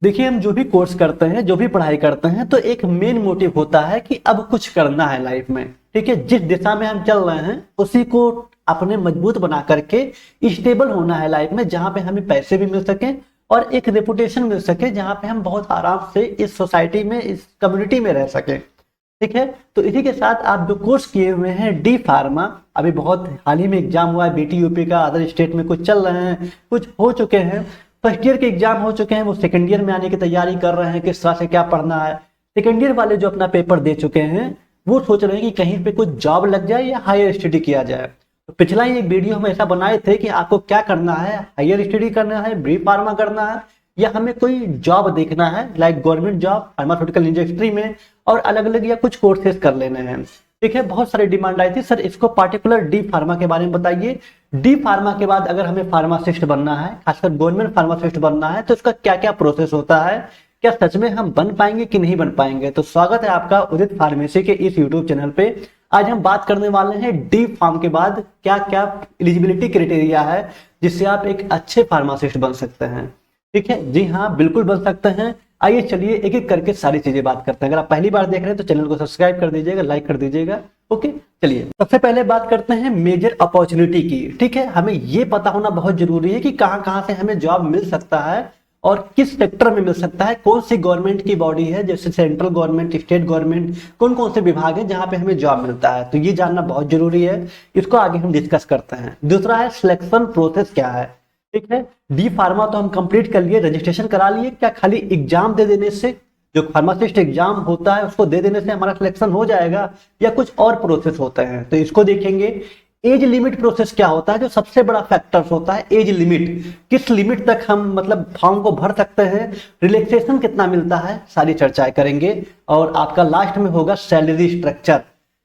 देखिए, हम जो भी कोर्स करते हैं, जो भी पढ़ाई करते हैं, तो एक मेन मोटिव होता है कि अब कुछ करना है लाइफ में। ठीक है, जिस दिशा में हम चल रहे हैं उसी को अपने मजबूत बना करके स्टेबल होना है लाइफ में, जहां पे हमें पैसे भी मिल सके और एक रेपुटेशन मिल सके, जहां पे हम बहुत आराम से इस सोसाइटी में, इस कम्युनिटी में रह सके। ठीक है, तो इसी के साथ आप जो कोर्स किए हुए हैं डी फार्मा, अभी बहुत हाल ही में एग्जाम हुआ है, बीटी यूपी का, अदर स्टेट में कुछ चल रहे हैं, कुछ हो चुके हैं। फर्स्ट ईयर के एग्जाम हो चुके हैं, वो सेकंड ईयर में आने की तैयारी कर रहे हैं, किस तरह से क्या पढ़ना है। सेकंड ईयर वाले जो अपना पेपर दे चुके हैं वो सोच रहे हैं कि कहीं पे कुछ जॉब लग जाए या हायर स्टडी किया जाए। तो पिछला ही एक वीडियो हम ऐसा बनाए थे कि आपको क्या करना है, हायर स्टडी करना है, बी फार्मा करना है, या हमें कोई जॉब देखना है like government job pharmaceutical industry में, और अलग अलग या कुछ कोर्सेज कर लेने हैं। ठीक है, बहुत सारी डिमांड आई थी, सर इसको पार्टिकुलर डी फार्मा के बारे में बताइए। डी फार्मा के बाद अगर हमें फार्मासिस्ट बनना है, खासकर गवर्नमेंट फार्मासिस्ट बनना है, तो इसका क्या क्या प्रोसेस होता है, क्या सच में हम बन पाएंगे कि नहीं बन पाएंगे। तो स्वागत है आपका उदित फार्मेसी के इस यूट्यूब चैनल पे। आज हम बात करने वाले हैं डी फार्म के बाद क्या क्या एलिजिबिलिटी क्राइटेरिया है जिससे आप एक अच्छे फार्मासिस्ट बन सकते हैं। ठीक है, जी हाँ, बिल्कुल बन सकते हैं। आइए चलिए एक एक करके सारी चीजें बात करते हैं। अगर आप पहली बार देख रहे हैं तो चैनल को सब्सक्राइब कर दीजिएगा, लाइक कर दीजिएगा। ओके, चलिए सबसे पहले बात करते हैं मेजर अपॉर्चुनिटी की। ठीक है, हमें ये पता होना बहुत जरूरी है कि कहां कहां से हमें जॉब मिल सकता है और किस सेक्टर में मिल सकता है, कौन सी गवर्नमेंट की बॉडी है, जैसे सेंट्रल गवर्नमेंट, स्टेट गवर्नमेंट, कौन कौन से विभाग है जहां पे हमें जॉब मिलता है। तो ये जानना बहुत जरूरी है, इसको आगे हम डिस्कस करते हैं। दूसरा है सिलेक्शन प्रोसेस क्या है। ठीक है, डी फार्मा तो हम कंप्लीट कर लिए, रजिस्ट्रेशन करा लिए, क्या खाली एग्जाम दे देने से, जो फार्मासिस्ट एग्जाम होता है उसको दे देने से हमारा सिलेक्शन हो जाएगा, या कुछ और प्रोसेस होते हैं, तो इसको देखेंगे। एज लिमिट प्रोसेस क्या होता है, जो सबसे बड़ा फैक्टर होता है एज लिमिट, किस लिमिट तक हम मतलब फॉर्म को भर सकते हैं, रिलैक्सेशन कितना मिलता है, सारी चर्चाएं करेंगे। और आपका लास्ट में होगा सैलरी स्ट्रक्चर,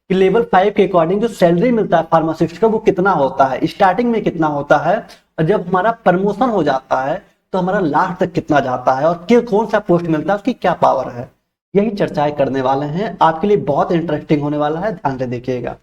कि लेवल 5 के अकॉर्डिंग जो सैलरी मिलता है फार्मासिस्ट का वो कितना होता है, स्टार्टिंग में कितना होता है, और जब हमारा प्रमोशन हो जाता है तो हमारा लास्ट तक कितना जाता है, और कौन सा पोस्ट मिलता है, उसकी क्या पावर है। यही चर्चाएं करने वाले हैं, आपके लिए बहुत इंटरेस्टिंग होने वाला है, ध्यान से देखिएगा।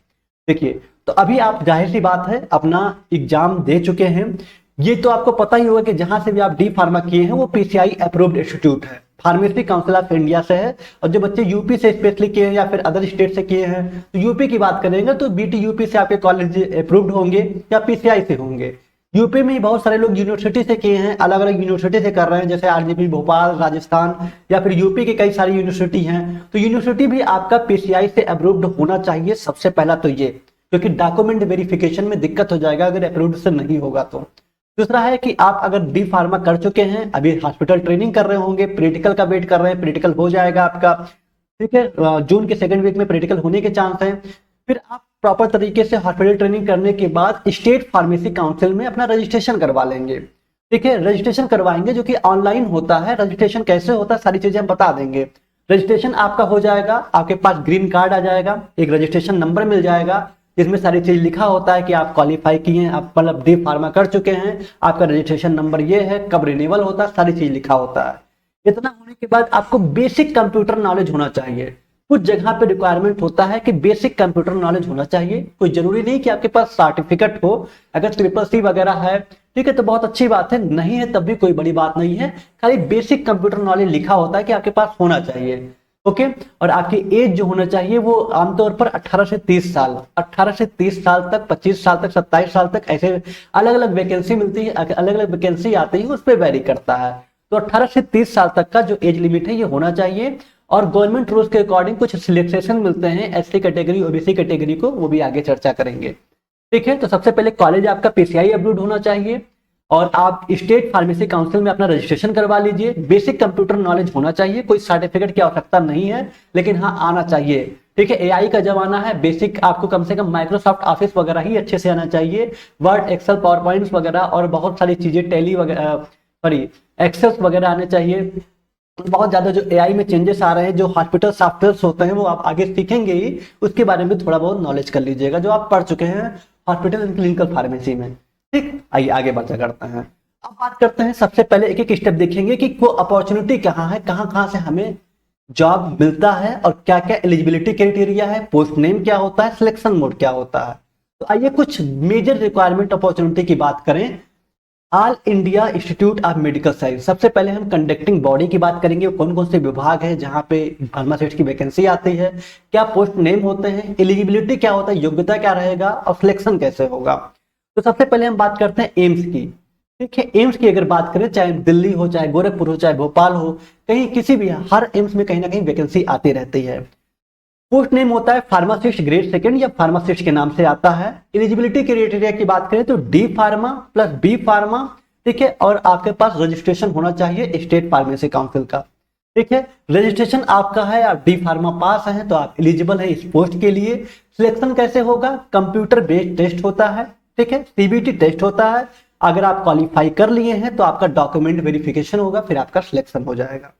देखिए, तो अभी आप जाहिर सी बात है अपना एग्जाम दे चुके हैं, ये तो आपको पता ही होगा कि जहां से भी आप डी फार्मा किए हैं वो पीसीआई अप्रूव्ड इंस्टीट्यूट है, फार्मेसी काउंसिल ऑफ इंडिया से है। और जो बच्चे यूपी से स्पेशली किए हैं या फिर अदर स्टेट से किए हैं, तो यूपी की बात करेंगे तो बीटी यूपी से आपके कॉलेज अप्रूव्ड होंगे या पीसीआई से होंगे। यूपी में ही बहुत सारे लोग यूनिवर्सिटी से किए हैं, अलग अलग यूनिवर्सिटी से कर रहे हैं, जैसे आरजीपी भोपाल, राजस्थान, या फिर यूपी के कई सारी यूनिवर्सिटी हैं। तो यूनिवर्सिटी भी आपका पीसीआई से अप्रूव्ड होना चाहिए, सबसे पहला तो ये, क्योंकि डॉक्यूमेंट वेरिफिकेशन में दिक्कत हो जाएगा अगर अप्रूव्ड से नहीं होगा तो। दूसरा है कि आप अगर डी फार्मा कर चुके हैं, अभी हॉस्पिटल ट्रेनिंग कर रहे होंगे, प्रैक्टिकल का वेट कर रहे हैं, प्रैक्टिकल हो जाएगा आपका। ठीक है, जून के सेकंड वीक में प्रैक्टिकल होने के चांस हैं। फिर आप प्रॉपर तरीके से हॉस्पिटल ट्रेनिंग करने के बाद स्टेट फार्मेसी काउंसिल में अपना रजिस्ट्रेशन करवा लेंगे। ठीक है, रजिस्ट्रेशन करवाएंगे जो कि ऑनलाइन होता है। रजिस्ट्रेशन कैसे होता है सारी चीजें हम बता देंगे। रजिस्ट्रेशन आपका हो जाएगा, आपके पास ग्रीन कार्ड आ जाएगा, एक रजिस्ट्रेशन नंबर मिल जाएगा जिसमें सारी चीज लिखा होता है कि आप क्वालिफाई किए हैं, आप मतलब डी फार्मा कर चुके हैं, आपका रजिस्ट्रेशन नंबर ये है, कब रिन्यूअल होता है, सारी चीज लिखा होता है। इतना होने के बाद आपको बेसिक कंप्यूटर नॉलेज होना चाहिए। कुछ जगह पे रिक्वायरमेंट होता है कि बेसिक कंप्यूटर नॉलेज होना चाहिए, कोई जरूरी नहीं कि आपके पास सर्टिफिकेट हो। अगर CCC वगैरह है, ठीक है, तो बहुत अच्छी बात है, नहीं है तब भी कोई बड़ी बात नहीं है, खाली बेसिक कंप्यूटर नॉलेज लिखा होता है कि आपके पास होना चाहिए। ओके, और आपकी एज जो होना चाहिए वो आमतौर पर 18 से 30 साल, 18 से 30 साल तक, 25 साल तक, 27 साल तक, ऐसे अलग अलग वैकेंसी मिलती है, अलग अलग वैकेंसी आती है, उस पर वेरी करता है। तो 18 से 30 साल तक का जो एज लिमिट है ये होना चाहिए। और गवर्नमेंट रूल्स के अकॉर्डिंग कुछ सिलेक्शन मिलते हैं एससी कैटेगरी, ओबीसी कैटेगरी को, वो भी आगे चर्चा करेंगे। ठीक है, तो सबसे पहले कॉलेज आपका पीसीआई अप्रूव्ड होना चाहिए, और आप स्टेट फार्मेसी काउंसिल में अपना रजिस्ट्रेशन करवा लीजिए। बेसिक कंप्यूटर नॉलेज होना चाहिए, कोई सर्टिफिकेट की आवश्यकता नहीं है, लेकिन हाँ आना चाहिए। ठीक है, एआई का जमाना है, बेसिक आपको कम से कम माइक्रोसॉफ्ट ऑफिस वगैरह ही अच्छे से आना चाहिए, वर्ड, एक्सेल, पावर पॉइंट्स वगैरह, और बहुत सारी चीजें टैली वगैरह, सॉरी एक्सेस वगैरह आने चाहिए। बहुत ज्यादा जो एआई में चेंजेस आ रहे हैं, जो हॉस्पिटल सॉफ्टवेयर होते हैं वो आप आगे सीखेंगे ही, उसके बारे में थोड़ा बहुत नॉलेज कर लीजिएगा जो आप पढ़ चुके हैं हॉस्पिटल एंड क्लिनिकल फार्मेसी में। ठीक, आइए आगे बढ़ते करते हैं। अब बात करते हैं, सबसे पहले एक एक स्टेप देखेंगे कि वो अपॉर्चुनिटी कहाँ है, कहाँ कहाँ से हमें जॉब मिलता है, और क्या क्या एलिजिबिलिटी क्राइटेरिया है, पोस्ट नेम क्या होता है, सिलेक्शन मोड क्या होता है। तो आइए कुछ मेजर रिक्वायरमेंट अपॉर्चुनिटी की बात करें। All India institute of medical science. सबसे पहले हम कंडक्टिंग बॉडी की बात करेंगे, कौन कौन से विभाग है जहां पे फार्मासिस्ट की वैकेंसी आती है, क्या पोस्ट नेम होते हैं, एलिजिबिलिटी क्या होता है, योग्यता क्या रहेगा और सिलेक्शन कैसे होगा। तो सबसे पहले हम बात करते हैं एम्स की। ठीक है, एम्स की अगर बात करें, चाहे दिल्ली हो, चाहे गोरखपुर हो, चाहे भोपाल हो, कहीं किसी भी, हर एम्स में कहीं ना कहीं वैकेंसी आती रहती है। पोस्ट नेम होता है फार्मासिस्ट ग्रेड सेकंड या फार्मासिस्ट के नाम से आता है। एलिजिबिलिटी क्राइटेरिया की बात करें तो D pharma plus B pharma, ठीक है, और आपके पास रजिस्ट्रेशन होना चाहिए स्टेट फार्मेसी काउंसिल का। ठीक है, रजिस्ट्रेशन आपका है, आप डी फार्मा पास हैं तो आप एलिजिबल है इस पोस्ट के लिए। सिलेक्शन कैसे होगा, कंप्यूटर बेस्ड टेस्ट होता है, ठीक है, सीबीटी टेस्ट होता है। अगर आप क्वालिफाई कर लिए हैं तो आपका डॉक्यूमेंट वेरिफिकेशन होगा, फिर आपका सिलेक्शन हो जाएगा।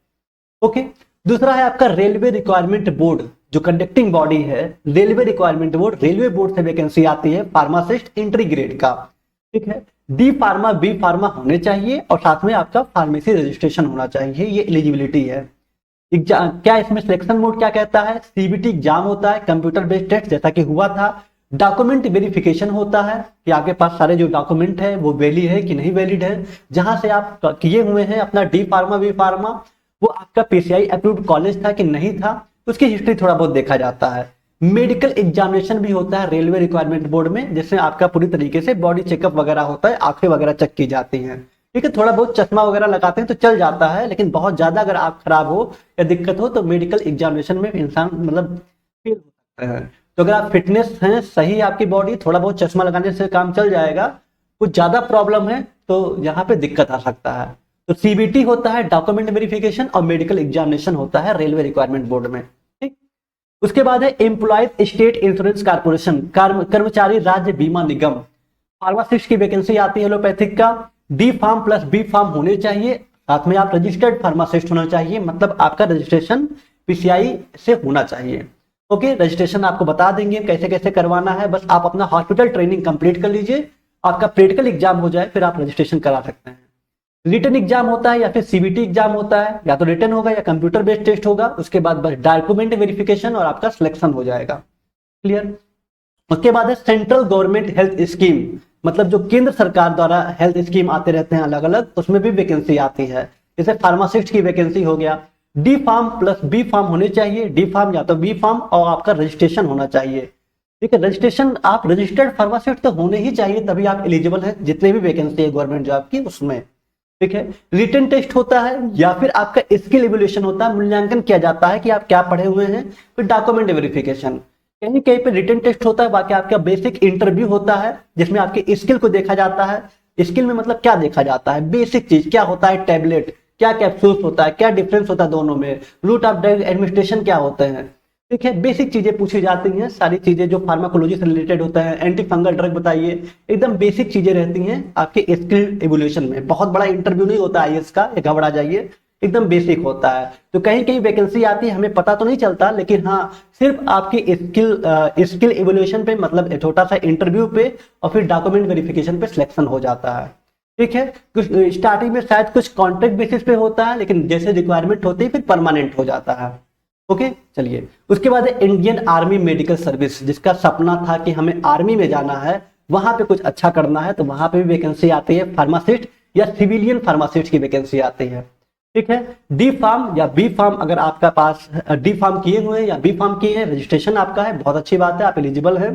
ओके, दूसरा है आपका रेलवे रिक्वायरमेंट बोर्ड, जो कंडक्टिंग बॉडी है railway requirement board, railway board से वैकेंसी आती है फार्मासिस्ट इंट्री ग्रेड का। ठीक है, डी फार्मा बी फार्मा होने चाहिए और साथ में आपका फार्मेसी रजिस्ट्रेशन होना चाहिए, ये एलिजिबिलिटी है। एग्जाम क्या इसमें सिलेक्शन मोड क्या कहता है, सीबीटी एग्जाम होता है, कंप्यूटर बेस्ड टेस्ट जैसा कि हुआ था। डॉक्यूमेंट वेरिफिकेशन होता है कि आपके पास सारे जो डॉक्यूमेंट है वो वैलिड है कि नहीं वैलिड है, जहां से आप किए हुए हैं अपना डी फार्मा बी फार्मा, वो आपका पीसीआई अप्रूव्ड कॉलेज था कि नहीं था, उसकी हिस्ट्री थोड़ा बहुत देखा जाता है। मेडिकल एग्जामिनेशन भी होता है रेलवे रिक्वायरमेंट बोर्ड में, जिसमें आपका पूरी तरीके से बॉडी चेकअप वगैरह होता है, आंखें वगैरह चेक की जाती हैं। ठीक है, थोड़ा बहुत चश्मा वगैरह लगाते हैं तो चल जाता है, लेकिन बहुत ज्यादा अगर आप खराब हो या दिक्कत हो तो मेडिकल एग्जामिनेशन में इंसान मतलब फेल हो सकता है। तो अगर आप फिटनेस हैं, सही आपकी बॉडी, थोड़ा बहुत चश्मा लगाने से काम चल जाएगा। कुछ ज्यादा प्रॉब्लम है तो यहाँ पे दिक्कत आ सकता है। तो सीबीटी होता है डॉक्यूमेंट वेरिफिकेशन और मेडिकल एग्जामिनेशन होता है रेलवे रिक्वायरमेंट बोर्ड में। ठीक, उसके बाद है एम्प्लॉयज स्टेट इंश्योरेंस कारपोरेशन, कर्मचारी राज्य बीमा निगम, फार्मासिस्ट की वैकेंसी आती है एलोपैथिक का। D pharm plus B pharm होने चाहिए, साथ में आप रजिस्टर्ड फार्मासिस्ट होना चाहिए, मतलब आपका रजिस्ट्रेशन पीसीआई से होना चाहिए। ओके, रजिस्ट्रेशन आपको बता देंगे कैसे कैसे करवाना है, बस आप अपना हॉस्पिटल ट्रेनिंग कंप्लीट कर लीजिए, आपका प्रैक्टिकल एग्जाम हो जाए फिर आप रजिस्ट्रेशन करा सकते हैं। रिटन एग्जाम होता है या फिर सीबीटी एग्जाम होता है, या तो रिटन होगा या कंप्यूटर बेस्ड टेस्ट होगा, उसके बाद बस डॉक्यूमेंट वेरिफिकेशन और आपका सिलेक्शन हो जाएगा। क्लियर। उसके बाद है सेंट्रल गवर्नमेंट हेल्थ स्कीम, मतलब जो केंद्र सरकार द्वारा हेल्थ स्कीम आते रहते हैं अलग अलग, उसमें भी वैकेंसी आती है। जैसे फार्मासिस्ट की वैकेंसी हो गया, D pharm plus B pharm होने चाहिए, डी फार्म या तो बी फार्म, और आपका रजिस्ट्रेशन होना चाहिए। ठीक है, रजिस्ट्रेशन आप रजिस्टर्ड फार्मासिस्ट तो होने ही चाहिए, तभी आप एलिजिबल हैं जितने भी वैकेंसी है गवर्नमेंट जॉब की उसमें। ठीक है, रिटन टेस्ट होता है या फिर आपका स्किल इवोल्यूशन होता है, मूल्यांकन किया जाता है कि आप क्या पढ़े हुए हैं। फिर डॉक्यूमेंट वेरिफिकेशन, कहीं कहीं पे रिटन टेस्ट होता है, बाकी आपका बेसिक इंटरव्यू होता है जिसमें आपके स्किल को देखा जाता है। स्किल में मतलब क्या देखा जाता है, बेसिक चीज क्या होता है, टैबलेट क्या, कैप्सूल्स होता है, क्या डिफरेंस होता है दोनों में, रूट ऑफ ड्रग एडमिनिस्ट्रेशन क्या होते हैं। ठीक है, बेसिक चीजें पूछी जाती हैं, सारी चीजें जो फार्माकोलॉजी से रिलेटेड होता है, एंटी फंगल ड्रग बताइए, एकदम बेसिक चीजें रहती हैं आपके स्किल इवोल्यूशन में। बहुत बड़ा इंटरव्यू नहीं होता आईएएस का, ये घबरा जाइए, एकदम बेसिक होता है। तो कहीं कहीं वैकेंसी आती है, हमें पता तो नहीं चलता, लेकिन हाँ सिर्फ आपकी स्किल इवोल्यूशन पे, मतलब छोटा सा इंटरव्यू पे और फिर डॉक्यूमेंट वेरिफिकेशन पे सिलेक्शन हो जाता है। ठीक है, कुछ स्टार्टिंग में शायद कुछ कॉन्ट्रैक्ट बेसिस पे होता है, लेकिन जैसे रिक्वायरमेंट होती है फिर परमानेंट हो जाता है। ओके, चलिए उसके बाद है इंडियन आर्मी मेडिकल सर्विस, जिसका सपना था कि हमें आर्मी में जाना है, वहां पे कुछ अच्छा करना है, तो वहां पे भी वैकेंसी आती है, फार्मासिस्ट या सिविलियन फार्मासिस्ट की वैकेंसी आती है। ठीक है, डी फार्म या बी फार्म, अगर आपका पास डी फार्म किए हुए हैं या बी फार्म किए हैं, रजिस्ट्रेशन आपका है, बहुत अच्छी बात है, आप एलिजिबल हैं।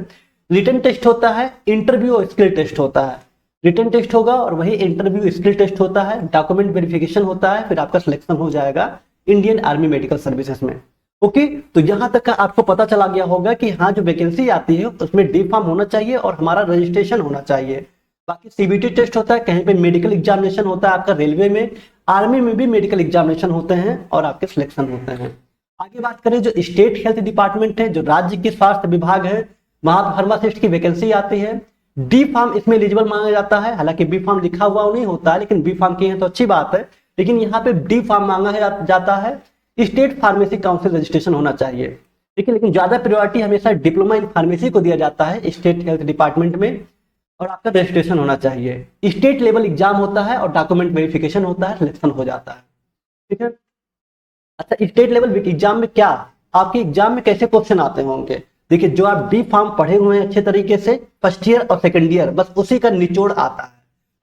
रिटन टेस्ट होता है, इंटरव्यू और स्किल टेस्ट होता है। रिटन टेस्ट होगा और वही इंटरव्यू स्किल टेस्ट होता है, डॉक्यूमेंट वेरिफिकेशन होता है, फिर आपका सिलेक्शन हो जाएगा इंडियन आर्मी मेडिकल सर्विसेज में। ओके, तो यहां तक का आपको पता चला गया होगा कि हाँ जो वैकेंसी आती है उसमें डी फार्म होना चाहिए और हमारा रजिस्ट्रेशन होना चाहिए। बाकी सीबीटी टेस्ट होता है, कहीं पे मेडिकल एग्जामिनेशन होता है आपका रेलवे में, आर्मी में भी मेडिकल एग्जामिनेशन होते हैं और आपके सिलेक्शन होते हैं। आगे बात करें जो स्टेट हेल्थ डिपार्टमेंट है, जो राज्य के स्वास्थ्य विभाग है, वहां फार्मासिस्ट की वैकेंसी आती है। डी फार्म इसमें एलिजिबल माना जाता है, हालांकि बी फार्म लिखा हुआ नहीं होता है, लेकिन बी फार्म किए हैं तो अच्छी बात है, लेकिन यहाँ पे डी फार्म मांगा जाता है। स्टेट फार्मेसी काउंसिल रजिस्ट्रेशन होना चाहिए। ठीक है, लेकिन ज्यादा प्रायोरिटी हमेशा डिप्लोमा इन फार्मेसी को दिया जाता है स्टेट हेल्थ डिपार्टमेंट में, और आपका रजिस्ट्रेशन होना चाहिए। स्टेट लेवल एग्जाम होता है और डॉक्यूमेंट वेरिफिकेशन होता है, सिलेक्शन हो जाता है। ठीक है, अच्छा स्टेट लेवल एग्जाम में क्या आपके एग्जाम में कैसे क्वेश्चन आते होंगे, देखिए जो आप डी फार्म पढ़े हुए हैं अच्छे तरीके से, फर्स्ट ईयर और सेकंड ईयर, बस उसी का निचोड़ आता है।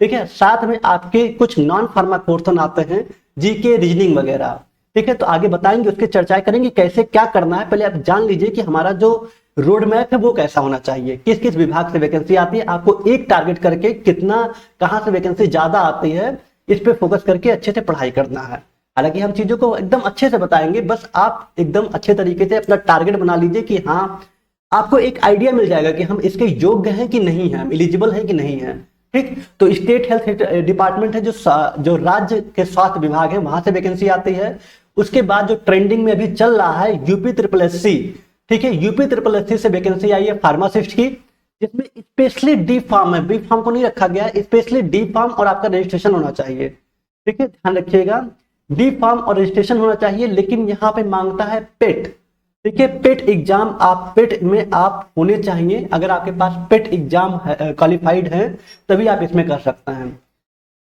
ठीक है। साथ में आपके कुछ नॉन फार्मा पोर्शन आते हैं, जीके, रीजनिंग वगैरह, ठीक है। तो आगे बताएंगे, उसकी चर्चाएं करेंगे कैसे क्या करना है। पहले आप जान लीजिए कि हमारा जो रोड मैप है वो कैसा होना चाहिए, किस किस विभाग से वैकेंसी आती है, आपको एक टारगेट करके कितना कहां से वैकेंसी ज्यादा आती है इस पे फोकस करके अच्छे से पढ़ाई करना है। हालांकि हम चीजों को एकदम अच्छे से बताएंगे, बस आप एकदम अच्छे तरीके से अपना टारगेट बना लीजिए कि हाँ, आपको एक आइडिया मिल जाएगा कि हम इसके योग्य हैं कि नहीं है, एलिजिबल हैं कि नहीं है। ठीक, तो स्टेट हेल्थ डिपार्टमेंट है, जो राज्य के स्वास्थ्य विभाग है, वहां से वैकेंसी आती है। उसके बाद जो ट्रेंडिंग में अभी चल रहा है यूपी ट्रिपल एस सी, ठीक है, यूपी ट्रिपल एस सी से वैकेंसी आई है फार्मासिस्ट की, जिसमें स्पेशली डी फार्म है, बी फार्म को नहीं रखा गया है, स्पेशली डी फार्म और आपका रजिस्ट्रेशन होना चाहिए। ठीक है, ध्यान रखिएगा, डी फार्म और रजिस्ट्रेशन होना चाहिए, लेकिन यहाँ पे मांगता है पेट। ठीक है, पेट एग्जाम आप पेट में आप होने चाहिए, अगर आपके पास पेट एग्जाम क्वालिफाइड है तभी आप इसमें कर सकते हैं।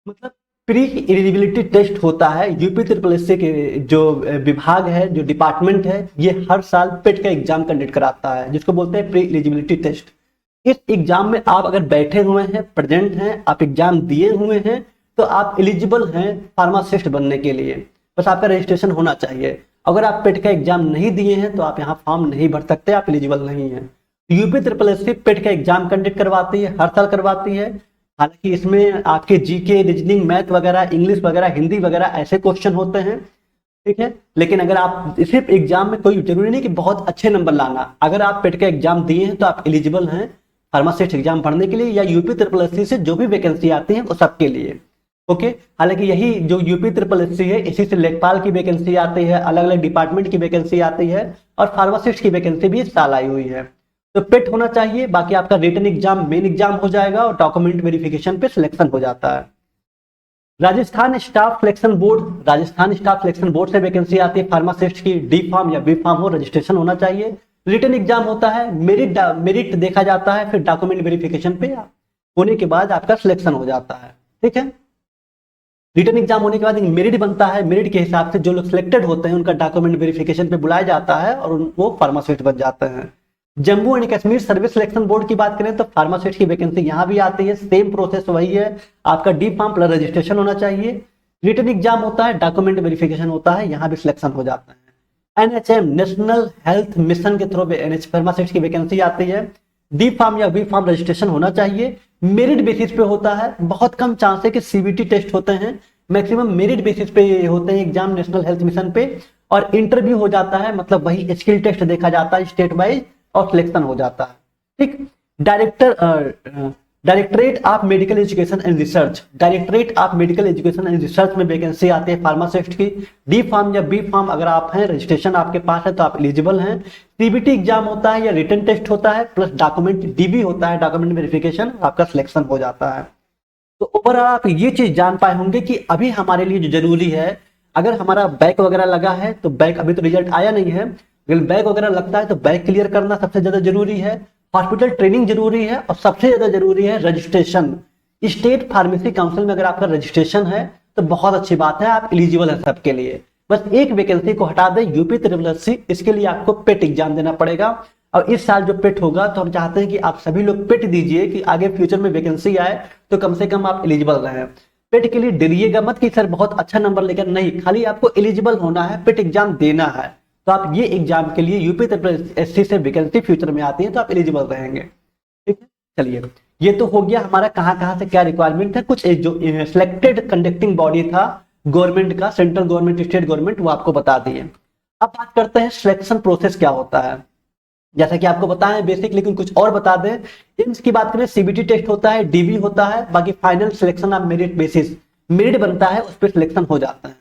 मतलब प्री एलिजिबिलिटी टेस्ट होता है, यूपी ट्रिपल एस सी के जो विभाग है, जो डिपार्टमेंट है, ये हर साल पेट का एग्जाम कंडक्ट कराता है, जिसको बोलते हैं प्री एलिजिबिलिटी टेस्ट। इस एग्जाम में आप अगर बैठे हुए हैं, प्रेजेंट हैं, आप एग्जाम दिए हुए हैं, तो आप एलिजिबल हैं फार्मासिस्ट बनने के लिए। बस आपका रजिस्ट्रेशन होना चाहिए। अगर आप पेट का एग्जाम नहीं दिए हैं तो आप यहाँ फॉर्म नहीं भर सकते, आप एलिजिबल नहीं है। यूपी ट्रिपल एस सी पेट का एग्जाम कंडक्ट करवाती है, हर साल करवाती है। हालांकि इसमें आपके जीके, रीजनिंग, मैथ वगैरह, इंग्लिश वगैरह, हिंदी वगैरह ऐसे क्वेश्चन होते हैं। ठीक है, लेकिन अगर आप सिर्फ एग्जाम में, कोई जरूरी नहीं कि बहुत अच्छे नंबर लाना, अगर आप पेट का एग्जाम दिए हैं तो आप एलिजिबल हैं फार्मासिस्ट एग्जाम पढ़ने के लिए, या यूपी ट्रिपल एस सी से जो भी वैकेंसी आती है वो सबके लिए। ओके, हालांकि यही जो यूपी ट्रिपल एस सी है, इसी से लेखपाल की वैकेंसी आती है, अलग अलग डिपार्टमेंट की वैकेंसी आती है, और फार्मासिस्ट की वैकेंसी भी इस साल आई हुई है। तो पेट होना चाहिए, बाकी आपका रिटन एग्जाम मेन एग्जाम हो जाएगा और डॉक्यूमेंट वेरिफिकेशन पे सिलेक्शन हो जाता है। Rajasthan staff selection board, Rajasthan staff selection board से वैकेंसी आती है फार्मासिस्ट की, डी फार्म या बी फार्म हो, रजिस्ट्रेशन होना चाहिए। रिटन एग्जाम होता है, मेरिट देखा जाता है, फिर डॉक्यूमेंट वेरिफिकेशन पे होने के बाद आपका सिलेक्शन हो जाता है। ठीक है, रिटन एग्जाम होने के बाद मेरिट बनता है, मेरिट के हिसाब से जो लोग सिलेक्टेड होते हैं उनका डॉक्यूमेंट वेरिफिकेशन पे बुलाया जाता है और वो फार्मासिस्ट बन जाते हैं। Jammu and Kashmir service selection board की बात करें तो फार्मासिस्ट की वैकेंसी यहाँ भी आती है, सेम प्रोसेस वही है, आपका डी फार्म प्लस रजिस्ट्रेशन होना चाहिए, रिटन एग्जाम होता है, डॉक्यूमेंट वेरिफिकेशन होता है, यहाँ भी सिलेक्शन हो जाता है। एनएचएम नेशनल हेल्थ मिशन के थ्रू फार्मासिस्ट की वैकेंसी आती है, डी फार्म या बी फार्म रजिस्ट्रेशन होना चाहिए, मेरिट बेसिस पे होता है, बहुत कम चांस है कि सीबीटी टेस्ट होते हैं, मैक्सिमम मेरिट बेसिस पे होते हैं एग्जाम नेशनल हेल्थ मिशन पे, और इंटरव्यू हो जाता है, मतलब वही स्किल टेस्ट देखा जाता है स्टेट वाइज और सिलेक्शन हो जाता है। ठीक, directorate of medical education and research, directorate of medical education and research में वैकेंसी आती है फार्मासिस्ट की, डी फार्म या बी फार्म अगर आप हैं, रजिस्ट्रेशन आपके पास है तो आप एलिजिबल हैं। सीबीटी एग्जाम होता है या रिटन टेस्ट होता है, प्लस डॉक्यूमेंट डीबी होता है, डॉक्यूमेंट वेरिफिकेशन, आपका सिलेक्शन हो जाता है। तो ओवरऑल आप ये चीज जान पाए होंगे कि अभी हमारे लिए जो जरूरी है, अगर हमारा बैक वगैरह लगा है तो बैक, अभी तो रिजल्ट आया नहीं है, अगर बैक वगैरह लगता है तो बैक क्लियर करना सबसे ज्यादा जरूरी है, हॉस्पिटल ट्रेनिंग जरूरी है, और सबसे ज्यादा जरूरी है रजिस्ट्रेशन। स्टेट फार्मेसी काउंसिल में अगर आपका रजिस्ट्रेशन है तो बहुत अच्छी बात है, आप एलिजिबल है सबके लिए। बस एक वैकेंसी को हटा दें, यूपी ट्रिपल एस सी, इसके लिए आपको पेट एग्जाम देना पड़ेगा, और इस साल जो पेट होगा तो हम चाहते हैं कि आप सभी लोग पेट दीजिए कि आगे फ्यूचर में वैकेंसी आए तो कम से कम आप एलिजिबल रहें। पेट के लिए डरिएगा मत कि सर बहुत अच्छा नंबर लेकर, नहीं, खाली आपको एलिजिबल होना है, पेट एग्जाम देना है, तो आप ये एग्जाम के लिए यूपी ट्रिपल एस सी से वैकेंसी फ्यूचर में आती है तो आप एलिजिबल रहेंगे। ठीक है, चलिए ये तो हो गया हमारा कहां से क्या रिक्वायरमेंट है, कुछ जो सिलेक्टेड कंडक्टिंग बॉडी था गवर्नमेंट का, सेंट्रल गवर्नमेंट, स्टेट गवर्नमेंट, वो आपको बता दिए। अब बात करते हैं सिलेक्शन प्रोसेस क्या होता है। जैसा कि आपको बताएं बेसिक, लेकिन कुछ और बता दें। एम्स की बात करें, सीबीटी टेस्ट होता है, डीबी होता है, बाकी final selection of merit basis, merit बनता है उस पर सिलेक्शन हो जाता है।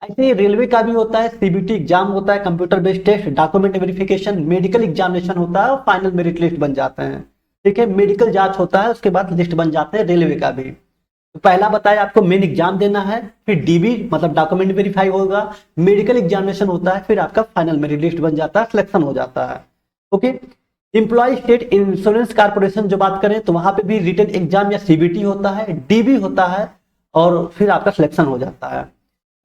ऐसे ही रेलवे का भी होता है, सीबीटी एग्जाम होता है, computer based test, document verification, medical examination होता है और फाइनल मेरिट लिस्ट बन जाते हैं। ठीक है, मेडिकल जांच होता है, उसके बाद लिस्ट बन जाते हैं, रेलवे का भी। तो पहला बताया आपको मेन एग्जाम देना है, फिर डीबी मतलब डॉक्यूमेंट वेरीफाई होगा, मेडिकल एग्जामिनेशन होता है, फिर आपका फाइनल मेरिट लिस्ट बन जाता है, सिलेक्शन हो जाता है। Okay, employ state insurance corporation जो बात करें तो वहां पे भी रिटन एग्जाम या सीबीटी होता है, डीबी होता है, और फिर आपका सिलेक्शन हो जाता है।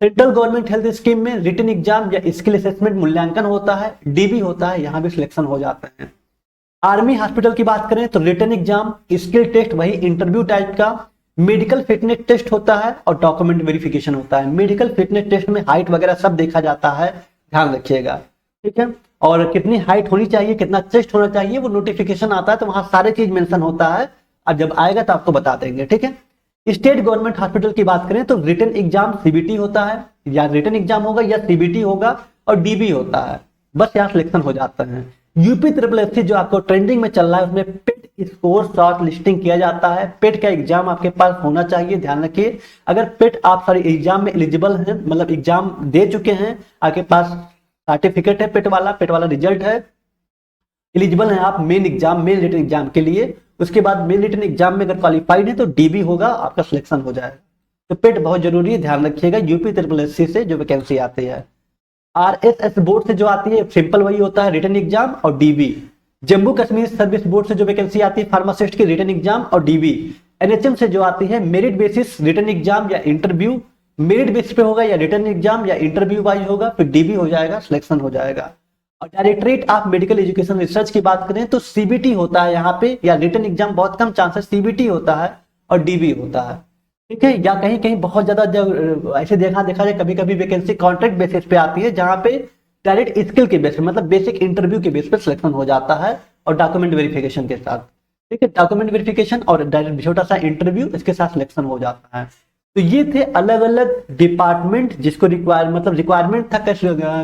सेंट्रल गवर्नमेंट हेल्थ स्कीम में रिटन एग्जाम या स्किल असेसमेंट मूल्यांकन होता है, डीबी होता है, यहाँ भी सिलेक्शन हो जाते हैं। आर्मी हॉस्पिटल की बात करें तो रिटन एग्जाम, स्किल टेस्ट वही इंटरव्यू टाइप का, मेडिकल फिटनेस टेस्ट होता है और डॉक्यूमेंट वेरिफिकेशन होता है। मेडिकल फिटनेस टेस्ट में हाइट वगैरह सब देखा जाता है, ध्यान रखिएगा, ठीक है। और कितनी हाइट होनी चाहिए, कितना चेस्ट होना चाहिए, वो नोटिफिकेशन आता है तो वहां सारे चीज मेंशन होता है। और जब आएगा तो आपको बता देंगे, ठीक है। स्टेट गवर्नमेंट हॉस्पिटल की बात करें तो रिटन एग्जाम सीबीटी होता है, या रिटन एग्जाम होगा या सीबीटी होगा, और डीबी होता है, बस यहाँ सिलेक्शन हो जाता है। यूपी ट्रिपल एससी जो आपको ट्रेंडिंग में चल रहा है उसमें पेट स्कोर शॉर्ट लिस्टिंग किया जाता है। पेट का एग्जाम आपके पास होना चाहिए, ध्यान रखिए। अगर पेट आप सारे एग्जाम में एलिजिबल हैं, मतलब एग्जाम दे चुके हैं, आपके पास सर्टिफिकेट है पेट वाला रिजल्ट है, एलिजिबल है आप main exam, main written exam के लिए, उसके बाद मेन रिटन एग्जाम में अगर क्वालिफाइड है तो डीबी होगा, आपका सिलेक्शन हो जाएगा। तो पेट बहुत जरूरी है, ध्यान रखिएगा। यूपी ट्रिपल एससी से जो वैकेंसी आती है, आरएसएस बोर्ड से जो आती है सिंपल वही होता है, रिटन एग्जाम और dB. Jammu Kashmir service board से जो वैकेंसी आती है फार्मासिस्ट की, रिटन एग्जाम और डीबी। एनएचएम से जो आती है मेरिट बेसिस रिटन एग्जाम या इंटरव्यू, मेरिट बेसिस पे होगा या रिटन एग्जाम या इंटरव्यू वाइज होगा, फिर डीबी हो जाएगा, सिलेक्शन हो जाएगा। और directorate of medical education research की बात करें तो सीबीटी होता है यहाँ पे, या रिटन एग्जाम बहुत कम चांसेस सीबीटी होता है और डीबी होता है, ठीक है। या कहीं कहीं बहुत ज्यादा जब ऐसे देखा जाए कभी कभी वैकेंसी कॉन्ट्रैक्ट बेसिस पे आती है, जहां पे डायरेक्ट स्किल के बेस पे, मतलब बेसिक इंटरव्यू के बेस पे सिलेक्शन हो जाता है और डॉक्यूमेंट वेरिफिकेशन के साथ, ठीक है। डॉक्यूमेंट वेरिफिकेशन और डायरेक्ट छोटा सा इंटरव्यू, इसके साथ सिलेक्शन हो जाता है। तो ये थे अलग अलग डिपार्टमेंट जिसको रिक्वायरमेंट था,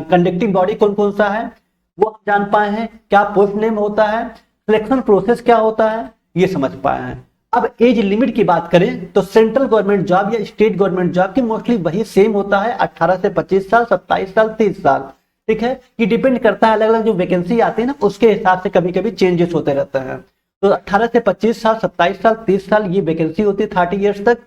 कंडक्टिंग बॉडी कौन कौन सा है वो हम जान पाए हैं, क्या पोस्ट नेम होता है, सिलेक्शन प्रोसेस क्या होता है, ये समझ पाए हैं। अब एज लिमिट की बात करें तो सेंट्रल गवर्नमेंट जॉब या स्टेट गवर्नमेंट जॉब की मोस्टली वही सेम होता है, 18 से 25 साल, 27 साल, 30 साल, ठीक है। ये डिपेंड करता है, अलग अलग जो वैकेंसी आती है ना उसके हिसाब से कभी कभी चेंजेस होते रहते हैं। तो 18 से 25 साल, 27 साल, 30 साल ये वैकेंसी होती है 30 ईयर्स तक।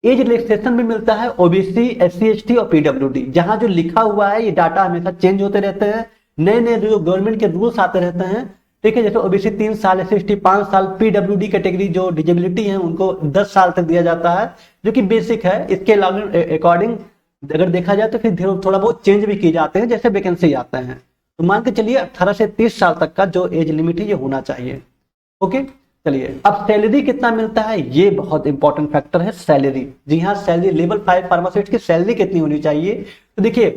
एज रिलैक्सेशन में मिलता है ओबीसी, एससी एसटी और पीडब्ल्यूडी। जहां जो लिखा हुआ है ये डाटा हमेशा चेंज होते रहते हैं, नए नए जो गवर्नमेंट के रूल्स आते रहते हैं, ठीक है। जैसे ओबीसी 3 साल, एससी एसटी 5 साल, पीडब्ल्यूडी कैटेगरी जो डिजेबिलिटी है उनको 10 साल तक दिया जाता है, जो कि बेसिक है। इसके अकॉर्डिंग अगर देखा जाए तो फिर थोड़ा बहुत चेंज भी किए जाते हैं जैसे वैकेंसी आते हैं। तो मान के चलिए 18 से 30 साल तक का जो एज लिमिट है ये होना चाहिए, ओके। चलिए अब सैलरी कितना मिलता है, ये बहुत इंपॉर्टेंट फैक्टर है, सैलरी। जी हाँ, सैलरी लेवल 5 फार्मासिस्ट की सैलरी कितनी होनी चाहिए। तो देखिए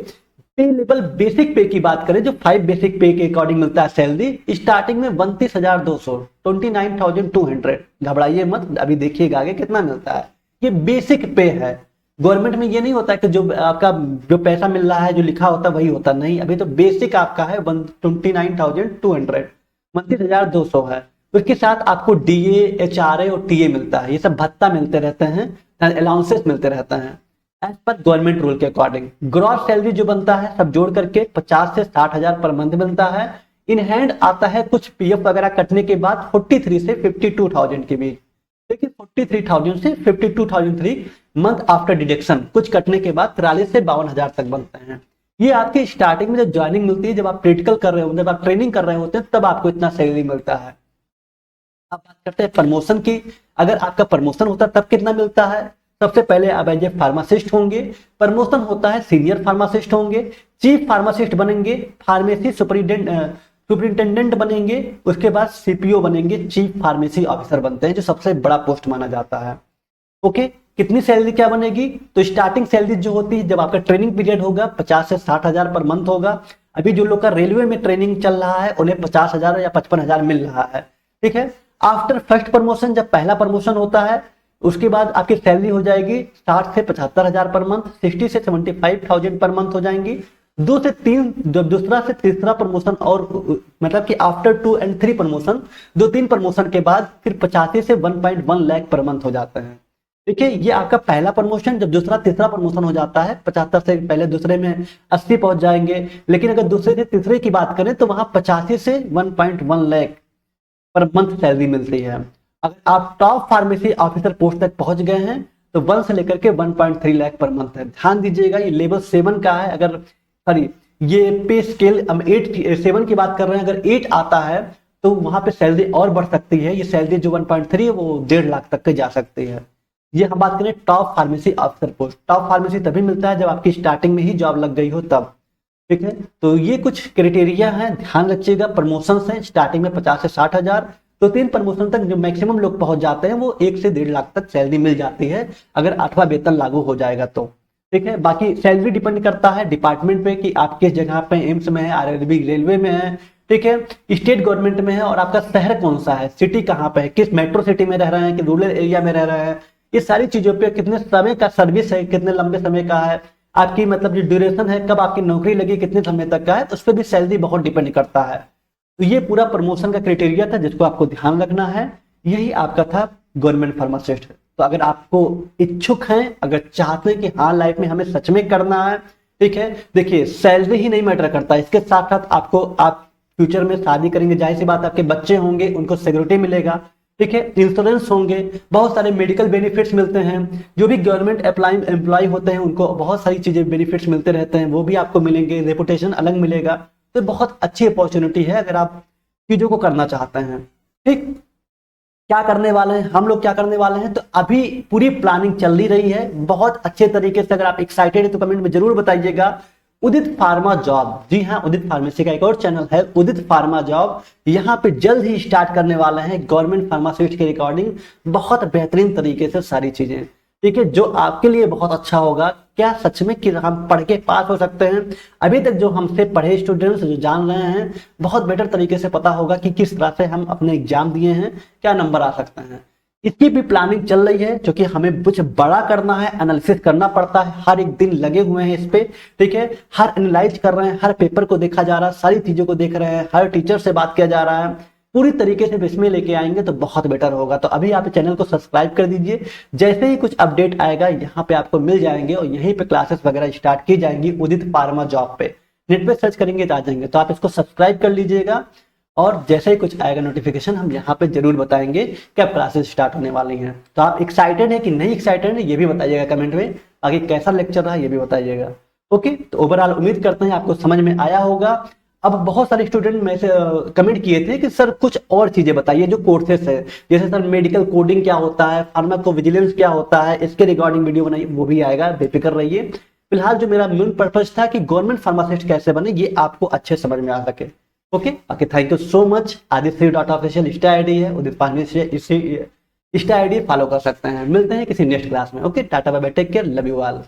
पे लेवल बेसिक पे की बात करें, जो 5 बेसिक पे के अकॉर्डिंग मिलता है सैलरी, स्टार्टिंग में 29,200, 29,200। घबराइए मत, अभी देखिएगा आगे कितना मिलता है। ये बेसिक पे है। गवर्नमेंट में ये नहीं होता कि जो आपका जो पैसा मिल रहा है जो लिखा होता है वही होता, नहीं, अभी तो बेसिक आपका है 29,200, 29,200 है। उसके साथ आपको डीए, एचआरए और टीए मिलता है, ये सब भत्ता मिलते रहते हैं, अलाउंसेस मिलते रहते हैं एज पर गवर्नमेंट रूल के अकॉर्डिंग। ग्रॉस सैलरी जो बनता है सब जोड़ करके 50 से 60,000 पर मंथ मिलता है। इन हैंड आता है कुछ पीएफ वगैरह कटने के बाद 43 से 52,000 के बीच, देखिए 43,000 से 52,003 मंथ आफ्टर डिडक्शन, कुछ कटने के बाद 43 से 52,000 तक बनते हैं। ये आपके स्टार्टिंग में जब ज्वाइनिंग मिलती है, जब आप प्रैक्टिकल कर रहे होते हैं, जब आप ट्रेनिंग कर रहे होते हैं, तब आपको इतना सैलरी मिलता है। अब बात करते हैं प्रमोशन की। अगर आपका प्रमोशन होता है तब कितना मिलता है। सबसे पहले आप एज ए फार्मासिस्ट होंगे, प्रमोशन होता है सीनियर फार्मासिस्ट होंगे, चीफ फार्मासिस्ट बनेंगे, फार्मेसी सुपरिंटेंडेंट बनेंगे, उसके बाद सीपीओ बनेंगे, चीफ फार्मेसी ऑफिसर बनते हैं, जो सबसे बड़ा पोस्ट माना जाता है, ओके। कितनी सैलरी क्या बनेगी, तो स्टार्टिंग सैलरी जो होती है जब आपका ट्रेनिंग पीरियड होगा 50 से 60,000 पर मंथ होगा। अभी जो लोग का रेलवे में ट्रेनिंग चल रहा है उन्हें 50,000 या 55,000 मिल रहा है, ठीक है। आफ्टर फर्स्ट प्रमोशन, जब पहला प्रमोशन होता है उसके बाद आपकी सैलरी हो जाएगी 60 से 75,000 पर मंथ, 60 से 75,000 पर मंथ हो जाएंगी। 2 से 3 जब दूसरा से तीसरा प्रमोशन, और मतलब कि आफ्टर 2 और 3 प्रमोशन, 2-3 प्रमोशन के बाद फिर 85 से 1.1 लाख पर मंथ हो जाते हैं। देखिए ये आपका पहला प्रमोशन। जब दूसरा तीसरा प्रमोशन हो जाता है 75 से पहले दूसरे में 80 पहुंच जाएंगे, लेकिन अगर दूसरे से तीसरे की बात करें तो वहां 85 से 1.1 लाख पर मंथ सैलरी मिलती है। अगर आप टॉप फार्मेसी ऑफिसर पोस्ट तक पहुंच गए हैं तो 1 से लेकर के 1.3 लाख पर मंथ है। ध्यान दीजिएगा ये लेवल 7 का है। अगर सॉरी ये पे स्केल हम 7 की बात कर रहे हैं, अगर 8 आता है तो वहां पे सैलरी और बढ़ सकती है। ये सैलरी जो 1.3 है वो 1.5 लाख तक के जा सकती है। ये हम बात करें top pharmacy officer post. Top pharmacy तभी मिलता है जब आपकी स्टार्टिंग में ही जॉब लग गई हो तब, ठीक है। तो ये कुछ क्राइटेरिया है, ध्यान रखिएगा। प्रमोशन है स्टार्टिंग में 50 से 60,000, तो 3 प्रमोशन तक जो मैक्सिमम लोग पहुंच जाते हैं वो 1 से 1.5 लाख तक सैलरी मिल जाती है अगर 8वां वेतन लागू हो जाएगा तो। ठीक है, बाकी सैलरी डिपेंड करता है डिपार्टमेंट पे कि आप किस जगह पे एम्स में है, आरआरबी रेलवे में है, ठीक है, स्टेट गवर्नमेंट में है, और आपका शहर कौन सा है, सिटी कहाँ पे है, किस मेट्रो सिटी में रह रहे हैं कि रूरल एरिया में रह रहे हैं, ये सारी चीजों पे कितने समय का सर्विस है, कितने लंबे समय का है, आपकी मतलब जो ड्यूरेशन है, कब आपकी नौकरी लगी, कितने समय तक का है, तो उस पर भी सैलरी बहुत डिपेंड करता है। तो ये पूरा प्रमोशन का क्राइटेरिया था जिसको आपको ध्यान रखना है। यही आपका था गवर्नमेंट फार्मासिस्ट। तो अगर आपको इच्छुक हैं, अगर चाहते हैं कि हाँ लाइफ में हमें सच में करना है, ठीक है, देखिए सैलरी ही नहीं मैटर करता, इसके साथ साथ आपको, आप फ्यूचर में शादी करेंगे, जाहिर सी बात आपके बच्चे होंगे, उनको सिक्योरिटी मिलेगा, ठीक है, इंश्योरेंस होंगे, बहुत सारे मेडिकल बेनिफिट्स मिलते हैं, जो भी गवर्नमेंट एम्प्लॉय होते हैं उनको बहुत सारी चीजें बेनिफिट्स मिलते रहते हैं, वो भी आपको मिलेंगे, रेपुटेशन अलग मिलेगा। तो बहुत अच्छी अपॉर्चुनिटी है अगर आप चीजों को करना चाहते हैं। ठीक, क्या करने वाले हैं हम लोग, क्या करने वाले हैं, तो अभी पूरी प्लानिंग चल रही है बहुत अच्छे तरीके से। अगर आप एक्साइटेड है तो कमेंट में जरूर बताइएगा। उदित फार्मा जॉब, जी हाँ, उदित फार्मेसी का एक और चैनल है उदित फार्मा जॉब, यहाँ पे जल्द ही स्टार्ट करने वाले हैं गवर्नमेंट फार्मासिस्ट की रिकॉर्डिंग, बहुत बेहतरीन तरीके से सारी चीजें, ठीक है, जो आपके लिए बहुत अच्छा होगा। क्या सच में कि हम पढ़ के पास हो सकते हैं? अभी तक जो हमसे पढ़े स्टूडेंट्स जो जान रहे हैं, बहुत बेटर तरीके से पता होगा कि किस तरह से हम अपने एग्जाम दिए हैं, क्या नंबर आ सकते हैं। इसकी भी प्लानिंग चल रही है क्योंकि हमें कुछ बड़ा करना है, एनालिसिस करना पड़ता है, हर एक दिन लगे हुए हैं इस पे, ठीक है, हर एनालाइज कर रहे हैं, हर पेपर को देखा जा रहा है, सारी चीजों को देख रहे हैं, हर टीचर से बात किया जा रहा है, पूरी तरीके से इसमें लेके आएंगे तो बहुत बेटर होगा। तो अभी आप चैनल को सब्सक्राइब कर दीजिए, जैसे ही कुछ अपडेट आएगा यहाँ पे आपको मिल जाएंगे, और यहीं पे क्लासेस वगैरह स्टार्ट की जाएंगी उदित फार्मा जॉब पे, नेट पे सर्च करेंगे तो आ जाएंगे। तो आप इसको सब्सक्राइब कर लीजिएगा, और जैसे ही कुछ आएगा नोटिफिकेशन हम यहाँ पे जरूर बताएंगे कब क्लासेस स्टार्ट होने वाली हैं। तो आप एक्साइटेड है कि नहीं एक्साइटेड है ये भी बताइएगा कमेंट में, आगे कैसा लेक्चर रहा ये भी बताइएगा। ओके, तो ओवरऑल उम्मीद करते हैं आपको समझ में आया होगा। अब बहुत सारे स्टूडेंट में से कमेंट किए थे कि सर कुछ और चीजें बताइए जो कोर्सेस है, जैसे सर मेडिकल कोडिंग क्या होता है, फार्माकोविजिलेंस क्या होता है, इसके रिगार्डिंग वीडियो बनाइए, वो भी आएगा, बेफिक्र रहिए। फिलहाल जो मेरा मेन पर्पज था कि गवर्नमेंट फार्मासिस्ट कैसे बने ये आपको अच्छे समझ में आ सके। Okay, thank you so much. आदित्य.ऑफिशियल इंस्टा आईडी है, उदित फार्मेसी इसी इंस्टा आईडी फॉलो कर सकते हैं। मिलते हैं किसी नेक्स्ट क्लास में। Okay, tata bye bye, take care, love you all.